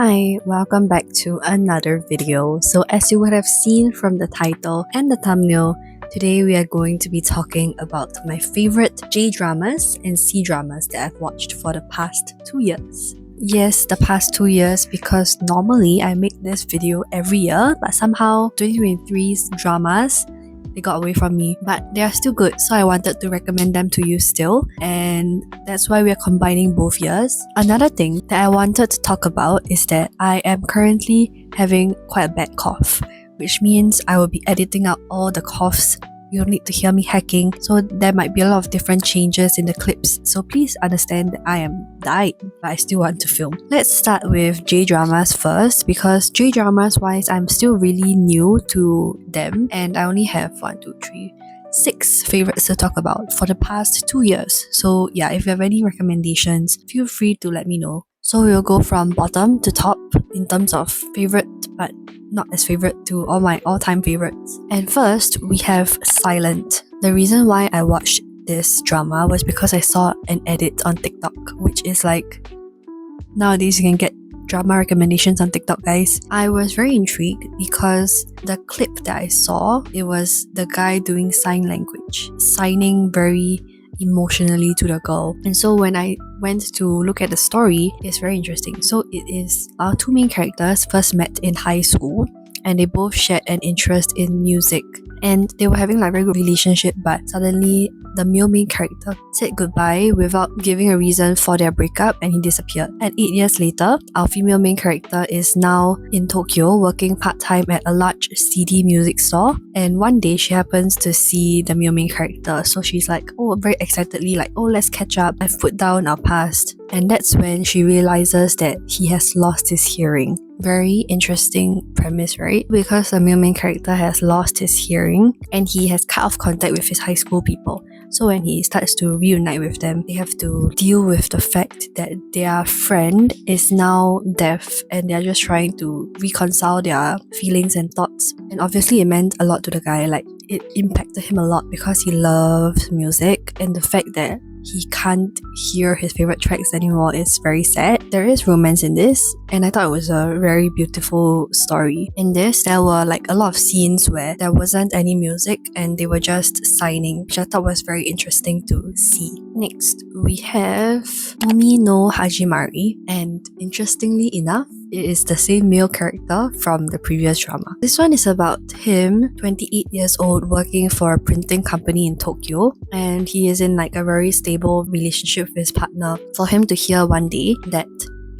Hi, welcome back to another video. So as you would have seen from the title and the thumbnail, today we are going to be talking about my favorite J-dramas and C-dramas that I've watched for the past 2 years. Yes, the past 2 years because normally I make this video every year, but somehow 2023's dramas, they got away from me, but they are still good, so I wanted to recommend them to you still, and that's why we are combining both years. Another thing that I wanted to talk about is that I am currently having quite a bad cough, which means I will be editing out all the coughs. You don't need to hear me hacking, so there might be a lot of different changes in the clips, so please understand that I am dying, but I still want to film. Let's start with J-dramas first, because J-dramas wise, I'm still really new to them, and I only have 6 favorites to talk about for the past 2 years. So yeah, if you have any recommendations, feel free to let me know. So we'll go from bottom to top in terms of favorite, but not as favorite to all my all-time favorites. And first, we have Silent. The reason why I watched this drama was because I saw an edit on TikTok, which is like, nowadays you can get drama recommendations on TikTok, guys. I was very intrigued because the clip that I saw, it was the guy doing sign language, signing very emotionally to the girl. And so when I went to look at the story, it's very interesting. So it is our two main characters first met in high school, and they both shared an interest in music, and they were having like a very good relationship, but suddenly the male main character said goodbye without giving a reason for their breakup, and he disappeared. And 8 years later, our female main character is now in Tokyo working part-time at a large CD music store, and one day she happens to see the male main character, so she's like, very excitedly like, let's catch up, I've put down our past. And that's when she realizes that he has lost his hearing. Very interesting premise, right? Because the male main character has lost his hearing and he has cut off contact with his high school people. So when he starts to reunite with them, they have to deal with the fact that their friend is now deaf, and they're just trying to reconcile their feelings and thoughts. And obviously it meant a lot to the guy, like it impacted him a lot because he loves music, and the fact that he can't hear his favorite tracks anymore is very sad. There is romance in this, and I thought it was a very beautiful story. In this, there were like a lot of scenes where there wasn't any music and they were just signing, which I thought was very interesting to see. Next, we have Umi no Hajimari, and interestingly enough, it is the same male character from the previous drama. This one is about him, 28 years old, working for a printing company in Tokyo, and he is in like a very stable relationship with his partner. For him to hear one day that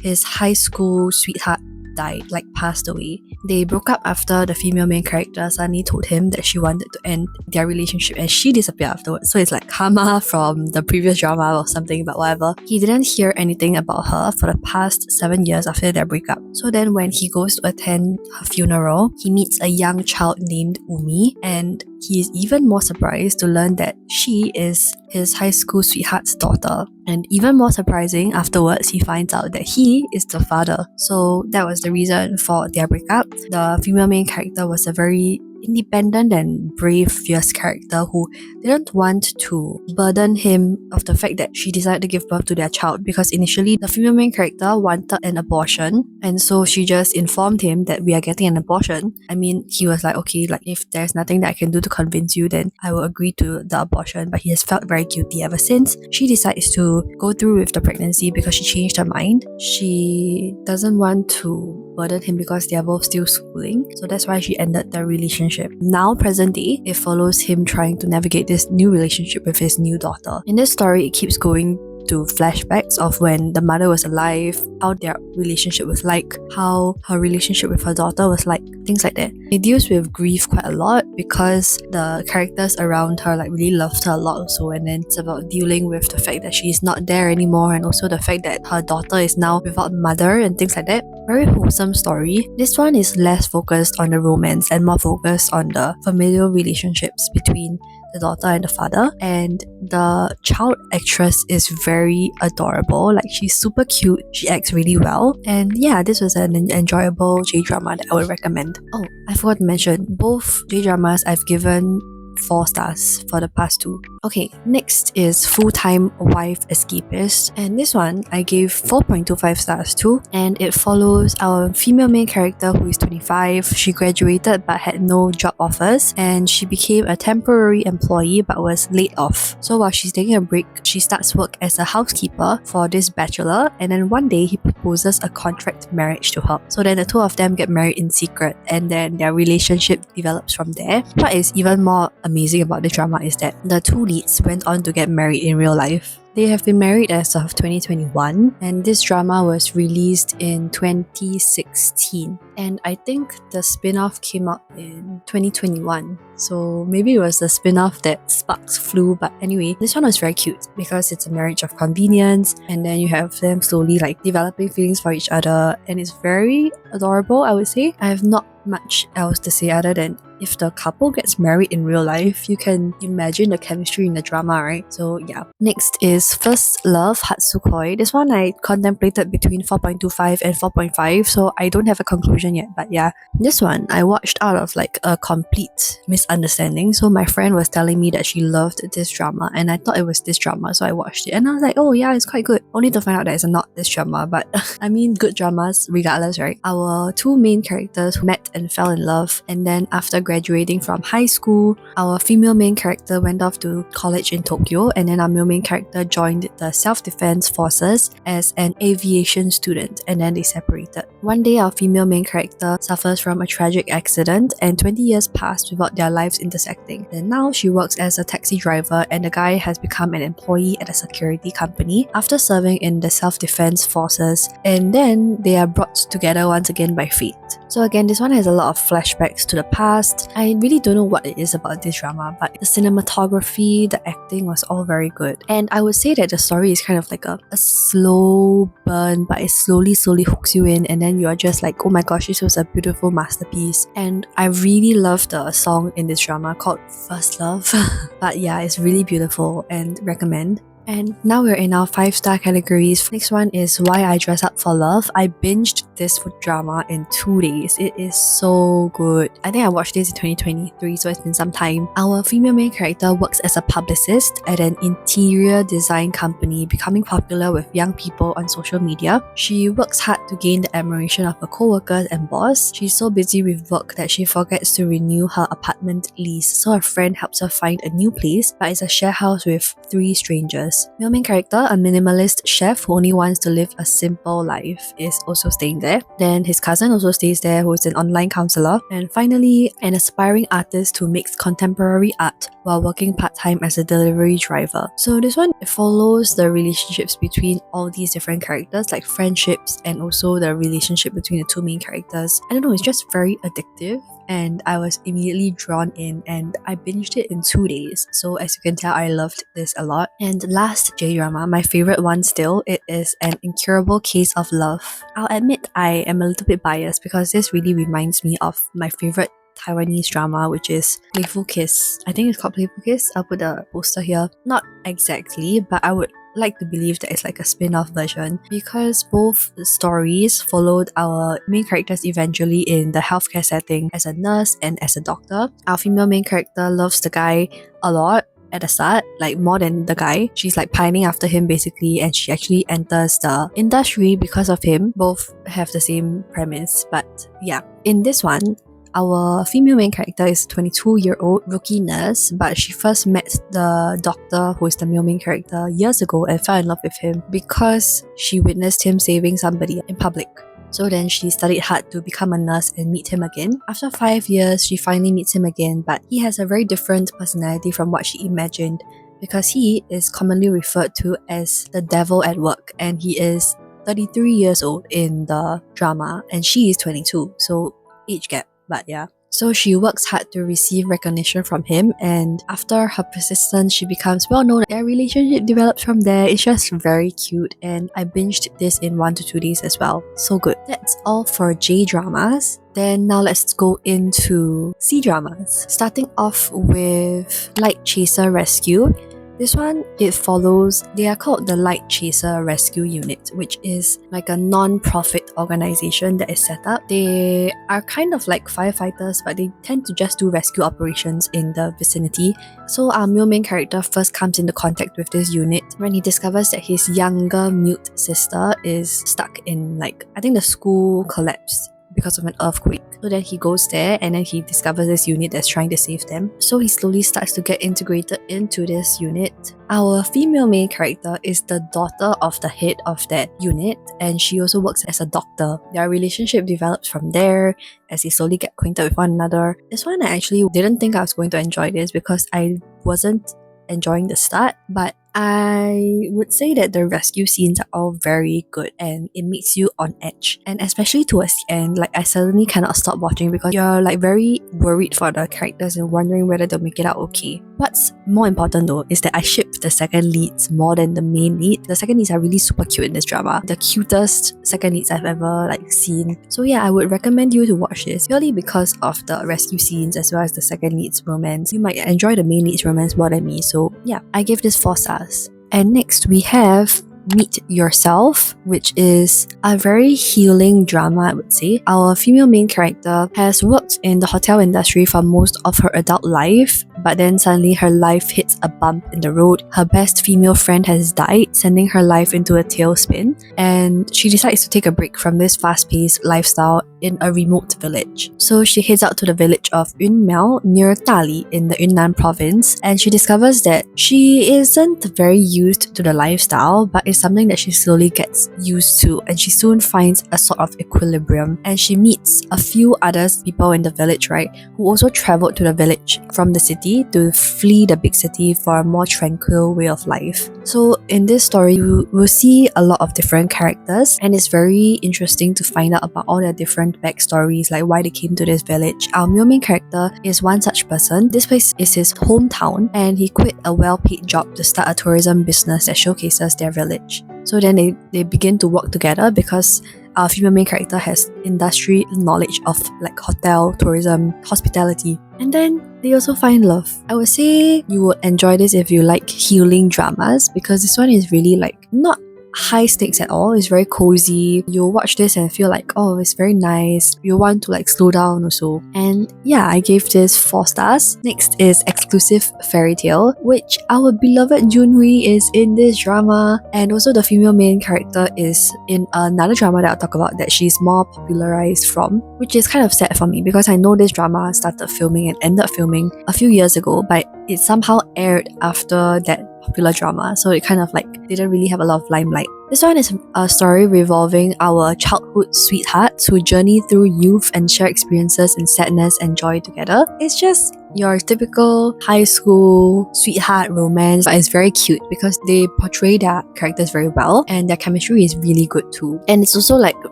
his high school sweetheart died, like passed away. They broke up after the female main character suddenly told him that she wanted to end their relationship, and she disappeared afterwards. So it's like karma from the previous drama or something, but whatever. He didn't hear anything about her for the past 7 years after their breakup. So then when he goes to attend her funeral, he meets a young child named Umi, and he is even more surprised to learn that she is his high school sweetheart's daughter. And even more surprising, afterwards he finds out that he is the father. So that was the reason for their breakup. The female main character was a very independent and brave, fierce character who didn't want to burden him of the fact that she decided to give birth to their child, because initially the female main character wanted an abortion, and so she just informed him that we are getting an abortion. I mean, he was like, okay, like if there's nothing that I can do to convince you, then I will agree to the abortion. But he has felt very guilty ever since. She decides to go through with the pregnancy because she changed her mind. She doesn't want to burden him because they are both still schooling, so that's why she ended their relationship. Now, present day, it follows him trying to navigate this new relationship with his new daughter. In this story, it keeps going to flashbacks of when the mother was alive, how their relationship was like, how her relationship with her daughter was like, things like that. It deals with grief quite a lot because the characters around her like really loved her a lot also, and then it's about dealing with the fact that she's not there anymore, and also the fact that her daughter is now without mother and things like that. Very wholesome story. This one is less focused on the romance and more focused on the familial relationships between the daughter and the father, and the child actress is very adorable. Like, she's super cute, she acts really well, and yeah, this was an enjoyable J-drama that I would recommend. I forgot to mention, both J-dramas I've given 4 stars for the past 2. Okay, next is Full-Time Wife Escapist, and this one I gave 4.25 stars to, and it follows our female main character who is 25. She graduated but had no job offers, and she became a temporary employee but was laid off. So while she's taking a break, she starts work as a housekeeper for this bachelor, and then one day he proposes a contract marriage to her. So then the two of them get married in secret, and then their relationship develops from there. What is even more amazing about this drama is that the two leads went on to get married in real life. They have been married as of 2021, and this drama was released in 2016. And I think the spin-off came out in 2021. So maybe it was the spin-off that sparks flew. But anyway, this one was very cute because it's a marriage of convenience, and then you have them slowly like developing feelings for each other, and it's very adorable, I would say. I have not much else to say other than if the couple gets married in real life, you can imagine the chemistry in the drama, right? So yeah. Next is First Love Hatsukoi. This one I contemplated between 4.25 and 4.5, so I don't have a conclusion yet, but yeah. This one I watched out of like a complete misunderstanding. So my friend was telling me that she loved this drama, and I thought it was this drama, so I watched it and I was like, oh yeah, it's quite good. Only to find out that it's not this drama, but I mean, good dramas regardless, right? Our two main characters met and fell in love, and then after graduating from high school, our female main character went off to college in Tokyo, and then our male main character joined the self-defense forces as an aviation student, and then they separated. One day, our female main character suffers from a tragic accident, and 20 years passed without their lives intersecting. Then now she works as a taxi driver, and the guy has become an employee at a security company after serving in the self-defense forces, and then they are brought together once again by fate. So again, this one has a lot of flashbacks to the past. I really don't know what it is about this drama, but the cinematography, the acting was all very good. And I would say that the story is kind of like a slow burn, but it slowly hooks you in, and then you are just like, oh my gosh, this was a beautiful masterpiece. And I really love the song in this drama called First Love. But yeah, it's really beautiful and recommend. And now we're in our 5-star categories. Next one is Why I Dress Up for Love. I binged this drama in 2 days. It is so good. I think I watched this in 2023, so it's been some time. Our female main character works as a publicist at an interior design company, becoming popular with young people on social media. She works hard to gain the admiration of her co-workers and boss. She's so busy with work that she forgets to renew her apartment lease, so a friend helps her find a new place, but it's a share house with 3 strangers. Male main character, a minimalist chef who only wants to live a simple life, is also staying there. Then his cousin also stays there, who is an online counselor. And finally, an aspiring artist who makes contemporary art while working part-time as a delivery driver. So this one, it follows the relationships between all these different characters, like friendships and also the relationship between the two main characters. I don't know, it's just very addictive, and I was immediately drawn in, and I binged it in 2 days. So as you can tell, I loved this a lot. And last J-drama, my favorite one still, it is An Incurable Case of Love. I'll admit I am a little bit biased because this really reminds me of my favorite Taiwanese drama, which is Playful Kiss. I think it's called Playful Kiss. I'll put a poster here. Not exactly, but I would like to believe that it's like a spin-off version, because both stories followed our main characters eventually in the healthcare setting as a nurse and as a doctor. Our female main character loves the guy a lot at the start, like more than the guy. She's like pining after him basically, and she actually enters the industry because of him. Both have the same premise, but yeah. In this one, our female main character is a 22-year-old rookie nurse, but she first met the doctor, who is the male main character, years ago and fell in love with him because she witnessed him saving somebody in public. So then she studied hard to become a nurse and meet him again. After 5 years, she finally meets him again, but he has a very different personality from what she imagined, because he is commonly referred to as the devil at work, and he is 33 years old in the drama and she is 22, so age gap. But yeah, so she works hard to receive recognition from him, and after her persistence, she becomes well known. Their relationship develops from there. It's just very cute, and I binged this in 1 to 2 days as well. So good. That's all for J-dramas. Then now let's go into C-dramas. Starting off with Light Chaser Rescue. This one, it follows, they are called the Light Chaser Rescue Unit, which is like a non-profit organization that is set up. They are kind of like firefighters, but they tend to just do rescue operations in the vicinity. So our male main character first comes into contact with this unit when he discovers that his younger mute sister is stuck in, like, I think the school collapsed because of an earthquake. So then he goes there and then he discovers this unit that's trying to save them. So he slowly starts to get integrated into this unit. Our female main character is the daughter of the head of that unit, and she also works as a doctor. Their relationship develops from there as they slowly get acquainted with one another. This one, I actually didn't think I was going to enjoy this because I wasn't enjoying the start, but I would say that the rescue scenes are all very good and it makes you on edge. And especially towards the end, like, I suddenly cannot stop watching because you're like very worried for the characters and wondering whether they'll make it out okay. What's more important though is that I ship the second leads more than the main lead. The second leads are really super cute in this drama. The cutest second leads I've ever seen. So yeah, I would recommend you to watch this purely because of the rescue scenes as well as the second lead's romance. You might enjoy the main lead's romance more than me. So yeah, I give this 4 stars. And next we have Meet Yourself, which is a very healing drama, I would say. Our female main character has worked in the hotel industry for most of her adult life, but then suddenly her life hits a bump in the road. Her best female friend has died, sending her life into a tailspin, and she decides to take a break from this fast-paced lifestyle in a remote village. So she heads out to the village of Yunmiao near Dali in the Yunnan province, and she discovers that she isn't very used to the lifestyle, but it's something that she slowly gets used to, and she soon finds a sort of equilibrium. And she meets a few other people in the village, right, who also traveled to the village from the city to flee the big city for a more tranquil way of life. So in this story, you will see a lot of different characters, and it's very interesting to find out about all their different backstories, like why they came to this village. Our male main character is one such person. This place is his hometown, and he quit a well-paid job to start a tourism business that showcases their village. So then they begin to work together because our female main character has industry knowledge of like hotel, tourism, hospitality. And then they also find love. I would say you will enjoy this if you like healing dramas, because this one is really like not high stakes at all. It's very cozy. You'll watch this and feel like, oh, it's very nice. You want to like slow down also. And yeah, I gave this 4 stars. Next is Exclusive Fairytale, which our beloved Junhui is in this drama, and also the female main character is in another drama that I'll talk about that she's more popularized from, which is kind of sad for me because I know this drama started filming and ended filming a few years ago, but it somehow aired after that popular drama, so it kind of like didn't really have a lot of limelight. This one is a story revolving our childhood sweethearts who journey through youth and share experiences in sadness and joy together. It's just your typical high school sweetheart romance, but it's very cute because they portray their characters very well and their chemistry is really good too. And it's also like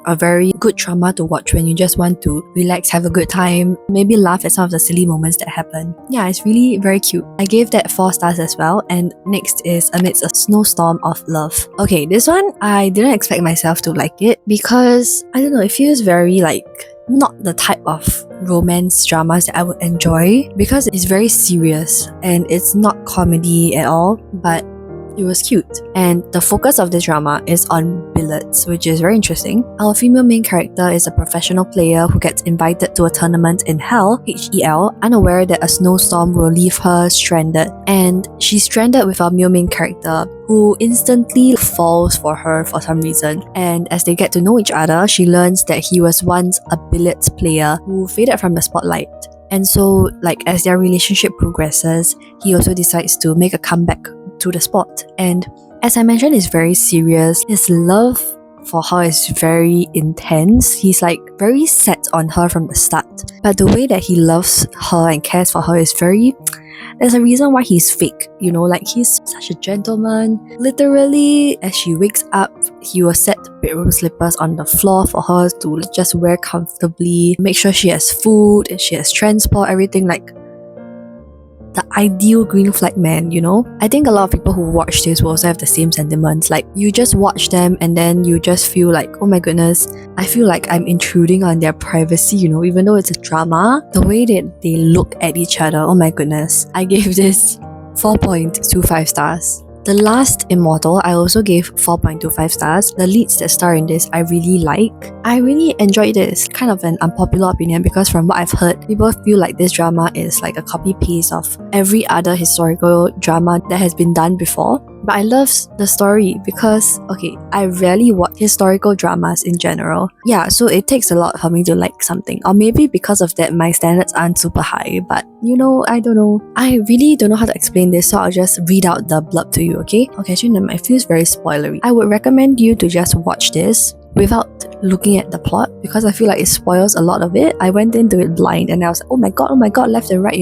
a very good drama to watch when you just want to relax, have a good time, maybe laugh at some of the silly moments that happen. Yeah, it's really very cute. I gave that 4 stars as well. And next is Amidst a Snowstorm of Love. Okay, this one I didn't expect myself to like it because I don't know, it feels very like not the type of romance dramas that I would enjoy because it's very serious and it's not comedy at all, but it was cute. And the focus of this drama is on billets, which is very interesting. Our female main character is a professional player who gets invited to a tournament in Hell, H-E-L, unaware that a snowstorm will leave her stranded. And she's stranded with our male main character, who instantly falls for her for some reason. And as they get to know each other, she learns that he was once a billiards player who faded from the spotlight. And so, like, as their relationship progresses, he also decides to make a comeback to the sport. And as I mentioned, it's very serious. His love for her is very intense. He's like very set on her from the start. But the way that he loves her and cares for her is very... There's a reason why he's fake, you know, like he's such a gentleman. Literally, as she wakes up, he will set bedroom slippers on the floor for her to just wear comfortably, make sure she has food, and she has transport, everything, like the ideal green flag man, you know? I think a lot of people who watch this will also have the same sentiments. Like, you just watch them and then you just feel like, oh my goodness, I feel like I'm intruding on their privacy, you know, even though it's a drama. The way that they look at each other, oh my goodness. I gave this 4.25 stars. The last Immortal, I also gave 4.25 stars. The leads that star in this, I really like. I really enjoyed this. Kind of an unpopular opinion because from what I've heard, people feel like this drama is like a copy-paste of every other historical drama that has been done before. But I love the story because, okay, I rarely watch historical dramas in general. Yeah, so it takes a lot for me to like something. Or maybe because of that, my standards aren't super high. But I don't know. I really don't know how to explain this, so I'll just read out the blurb to you, okay? Okay, actually, it feels very spoilery. I would recommend you to just watch this without looking at the plot because I feel like it spoils a lot of it. I went into it blind and I was like, oh my god, left and right,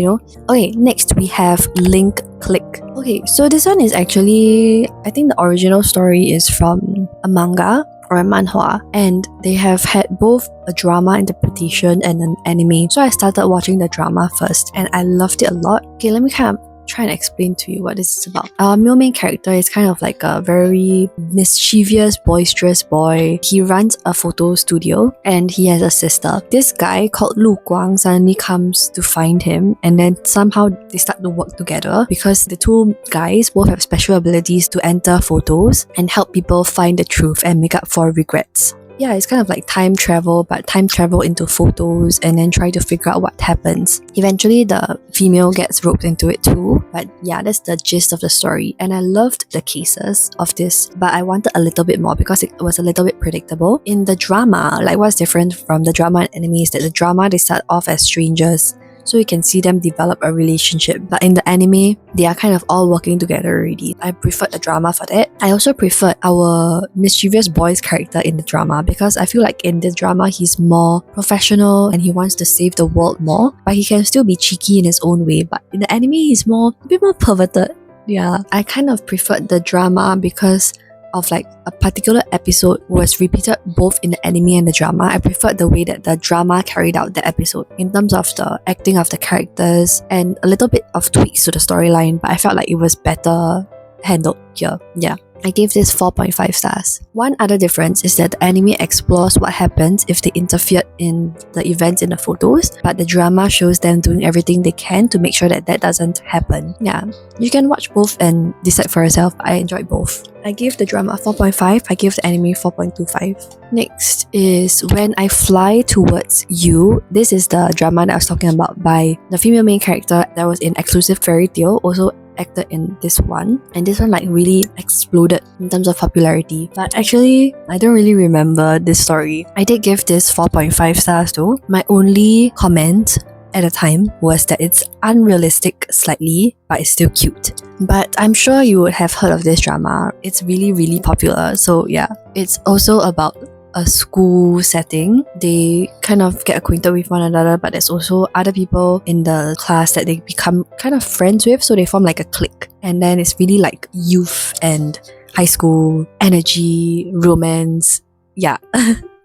Okay, next we have Link Click. Okay, so this one is actually, I think the original story is from a manga or a manhwa, and they have had both a drama interpretation and an anime. So I started watching the drama first and I loved it a lot. Okay, let me kind of try and explain to you what this is about. Our male main character is kind of like a very mischievous, boisterous boy. He runs a photo studio and he has a sister. This guy called Lu Guang suddenly comes to find him, and then somehow they start to work together because the two guys both have special abilities to enter photos and help people find the truth and make up for regrets. Yeah, it's kind of like time travel, but time travel into photos and then try to figure out what happens. Eventually, the female gets roped into it too, but yeah, that's the gist of the story. And I loved the cases of this, but I wanted a little bit more because it was a little bit predictable. In the drama, like what's different from the drama and anime is that the drama, they start off as strangers, so you can see them develop a relationship. But in the anime, they are kind of all working together already. I preferred the drama for that. I also preferred our mischievous boy's character in the drama because I feel like in this drama, he's more professional and he wants to save the world more, but he can still be cheeky in his own way. But in the anime, he's a bit more perverted. Yeah, I kind of preferred the drama because of like a particular episode was repeated both in the anime and the drama. I preferred the way that the drama carried out the episode in terms of the acting of the characters and a little bit of tweaks to the storyline, but I felt like it was better handled here. Yeah, I gave this 4.5 stars. One other difference is that the anime explores what happens if they interfered in the events in the photos, but the drama shows them doing everything they can to make sure that that doesn't happen. Yeah, you can watch both and decide for yourself. I enjoyed both. I gave the drama 4.5, I gave the anime 4.25. Next is When I Fly Towards You. This is the drama that I was talking about by the female main character that was in Exclusive Fairytale, also acted in this one, and this one like really exploded in terms of popularity. But actually, I don't really remember this story. I did give this 4.5 stars though. My only comment at the time was that it's unrealistic slightly, but it's still cute. But I'm sure you would have heard of this drama. It's really, really popular. So yeah, it's also about a school setting. They kind of get acquainted with one another, but there's also other people in the class that they become kind of friends with, so they form like a clique. And then it's really like youth and high school energy, romance. Yeah.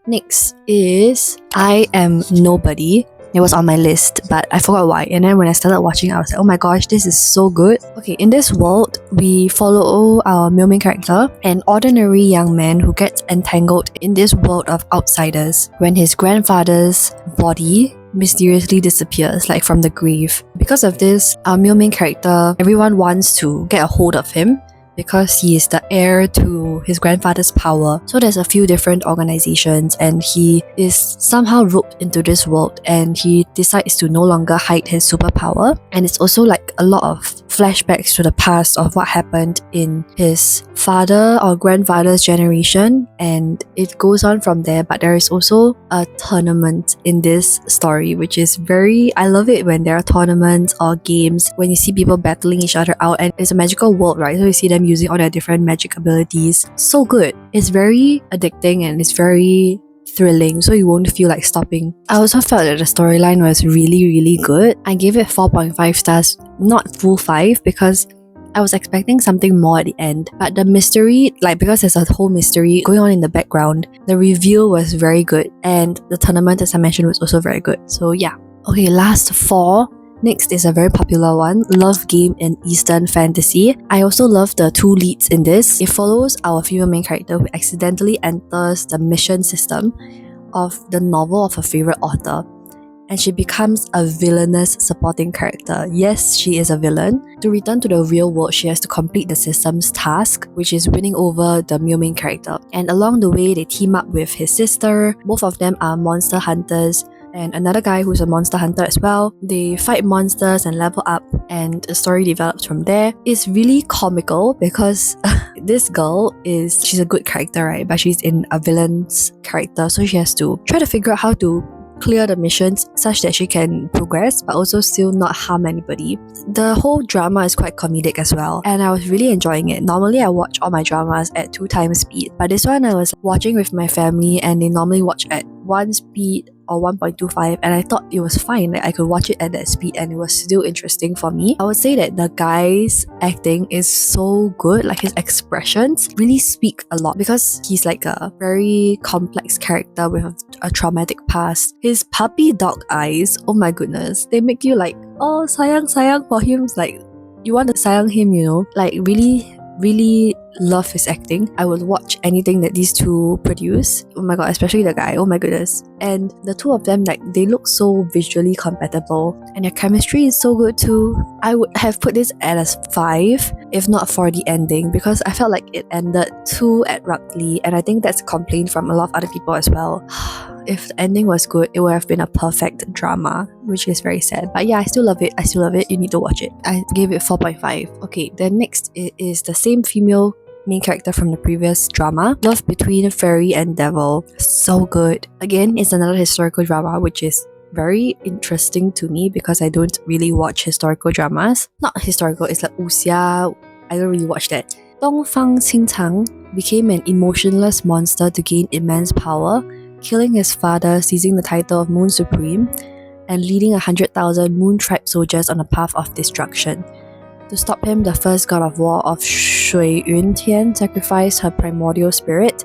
Next is I Am Nobody. It was on my list, but I forgot why. And then when I started watching, I was like, oh my gosh, this is so good. Okay, in this world, we follow our male main character, an ordinary young man who gets entangled in this world of outsiders when his grandfather's body mysteriously disappears, like from the grave. Because of this, our male main character, everyone wants to get a hold of him because he is the heir to his grandfather's power. So there's a few different organizations and he is somehow roped into this world and he decides to no longer hide his superpower. And it's also like a lot of flashbacks to the past of what happened in his father or grandfather's generation, and it goes on from there. But there is also a tournament in this story, which is I love it when there are tournaments or games when you see people battling each other out, and it's a magical world, right? So you see them using all their different magic abilities. So good. It's very addicting and it's very thrilling, so you won't feel like stopping. I also felt that the storyline was really, really good. I gave it 4.5 stars, not full 5, because I was expecting something more at the end. But the mystery, because there's a whole mystery going on in the background, the reveal was very good. And the tournament, as I mentioned, was also very good. So yeah. Okay, last 4. Next is a very popular one, Love Game in Eastern Fantasy. I also love the 2 leads in this. It follows our female main character who accidentally enters the mission system of the novel of her favorite author. and she becomes a villainous supporting character. Yes, she is a villain. To return to the real world, she has to complete the system's task, which is winning over the male main character. And along the way, they team up with his sister. Both of them are monster hunters, and another guy who's a monster hunter as well. They fight monsters and level up, and the story develops from there. It's really comical because this girl she's a good character, right? But she's in a villain's character, so she has to try to figure out how to clear the missions such that she can progress but also still not harm anybody. The whole drama is quite comedic as well, and I was really enjoying it. Normally I watch all my dramas at 2 times speed, but this one I was watching with my family and they normally watch at 1 speed or 1.25, and I thought it was fine, like I could watch it at that speed and it was still interesting for me. I would say that the guy's acting is so good, like his expressions really speak a lot because he's like a very complex character with a traumatic past. His puppy dog eyes, oh my goodness, they make you like, oh, sayang for him. It's like you want to sayang him, you know, like really love his acting. I would watch anything that these two produce. Oh my god, especially the guy, oh my goodness. And the two of them, like, they look so visually compatible and their chemistry is so good too. I would have put this at a 5 if not for the ending, because I felt like it ended too abruptly, and I think that's a complaint from a lot of other people as well. If the ending was good, it would have been a perfect drama, which is very sad. But yeah, I still love it. You need to watch it. I gave it 4.5. Okay, then next is the same female main character from the previous drama, Love Between Fairy and Devil. So good. Again, it's another historical drama, which is very interesting to me because I don't really watch historical dramas. Not historical, it's like wuxia. I don't really watch that. Dongfang Qingchang became an emotionless monster to gain immense power, killing his father, seizing the title of Moon Supreme, and leading 100,000 Moon Tribe soldiers on a path of destruction. To stop him, the first god of war of Shui Yuntian sacrificed her primordial spirit,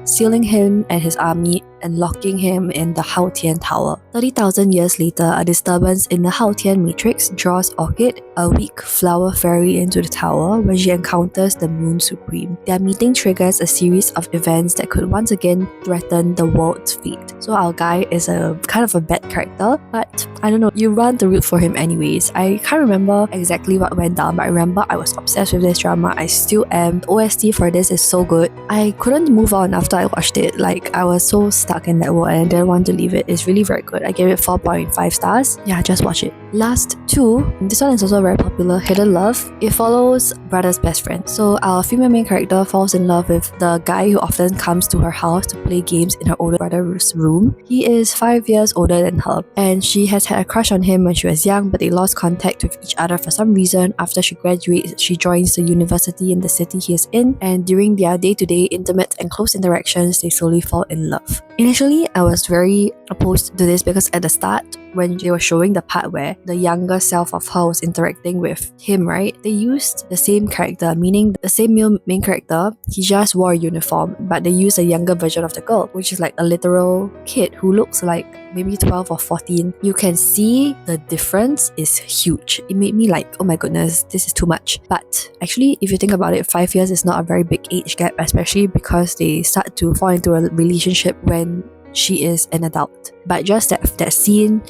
sealing him and his army and locking him in the Haotian Tower. 30,000 years later, a disturbance in the Haotian matrix draws Orchid, a weak flower fairy, into the tower where she encounters the Moon Supreme. Their meeting triggers a series of events that could once again threaten the world's fate. So our guy is a kind of a bad character, but I don't know, you run to root for him anyways. I can't remember exactly what went down, but I remember I was obsessed with this drama. I still am. The OST for this is so good. I couldn't move on after I watched it. Like, I was so stuck in that world and I didn't want to leave it. It's really very good. I gave it 4.5 stars. Yeah, just watch it. Last two, this one is also very popular, Hidden Love. It follows brother's best friend. So our female main character falls in love with the guy who often comes to her house to play games in her older brother's room. He is 5 years older than her, and she has had a crush on him when she was young, but they lost contact with each other for some reason. After she graduates, she joins the university in the city he is in, and during their day-to-day intimate and close interactions, they slowly fall in love. Initially, I was very opposed to this because at the start, when they were showing the part where the younger self of her was interacting with him, right? They used the same character, meaning the same male main character, he just wore a uniform, but they used a younger version of the girl, which is like a literal kid who looks like maybe 12 or 14. You can see the difference is huge. It made me like, oh my goodness, this is too much. But actually, if you think about it, 5 years is not a very big age gap, especially because they start to fall into a relationship when she is an adult. But just that scene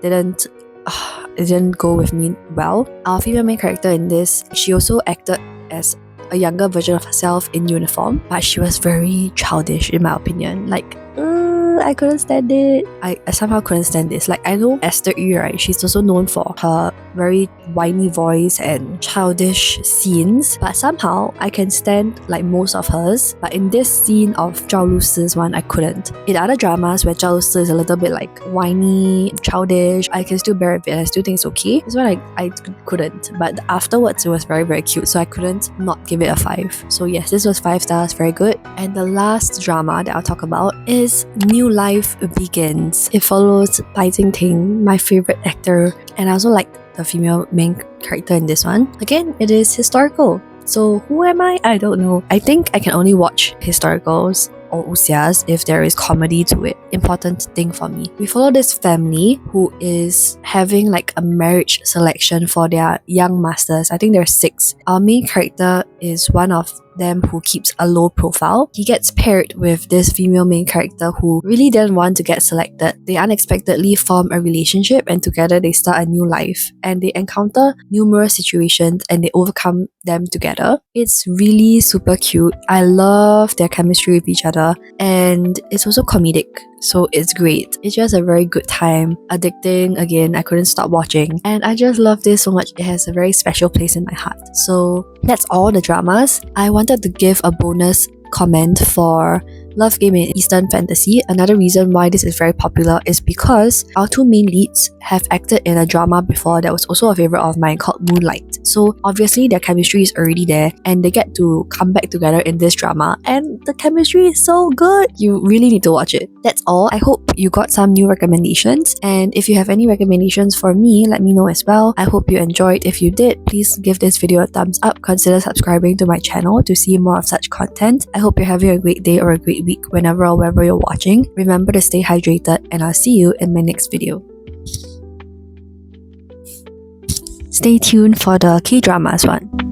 it didn't go with me well. Our female main character in this, she also acted as a younger version of herself in uniform, but she was very childish in my opinion. Like, I couldn't stand it. I somehow couldn't stand this. Like, I know Esther Yu, right? She's also known for her very whiny voice and childish scenes, but somehow I can stand like most of hers. But in this scene of Zhao Lusi's one, I couldn't. In other dramas where Zhao Lusi is a little bit like whiny, childish, I can still bear it and I still think it's okay. This one I couldn't. But afterwards, it was very, very cute, so I couldn't not give it a 5. So yes, this was 5 stars, very good. And the last drama that I'll talk about is New Life Begins. It follows Bai Jingting, my favorite actor, and I also like the female main character in this one. Again, it is historical. So who am I? I don't know. I think I can only watch historicals or wuxias if there is comedy to it. Important thing for me. We follow this family who is having like a marriage selection for their young masters. I think there are 6. Our main character is one of them who keeps a low profile. He gets paired with this female main character who really didn't want to get selected. They unexpectedly form a relationship and together they start a new life, and they encounter numerous situations and they overcome them together. It's really super cute. I love their chemistry with each other, and it's also comedic, so it's great. It's just a very good time. Addicting, again, I couldn't stop watching, and I just love this so much. It has a very special place in my heart. So that's all the dramas. I wanted to give a bonus comment for Love Game in Eastern Fantasy. Another reason why this is very popular is because our two main leads have acted in a drama before that was also a favorite of mine called Moonlight. So obviously their chemistry is already there and they get to come back together in this drama, and the chemistry is so good. You really need to watch it. That's all. I hope you got some new recommendations, and if you have any recommendations for me, let me know as well. I hope you enjoyed. If you did, please give this video a thumbs up. Consider subscribing to my channel to see more of such content. I hope you're having a great day or a great week whenever or wherever you're watching. Remember to stay hydrated, and I'll see you in my next video. Stay tuned for the K-dramas one.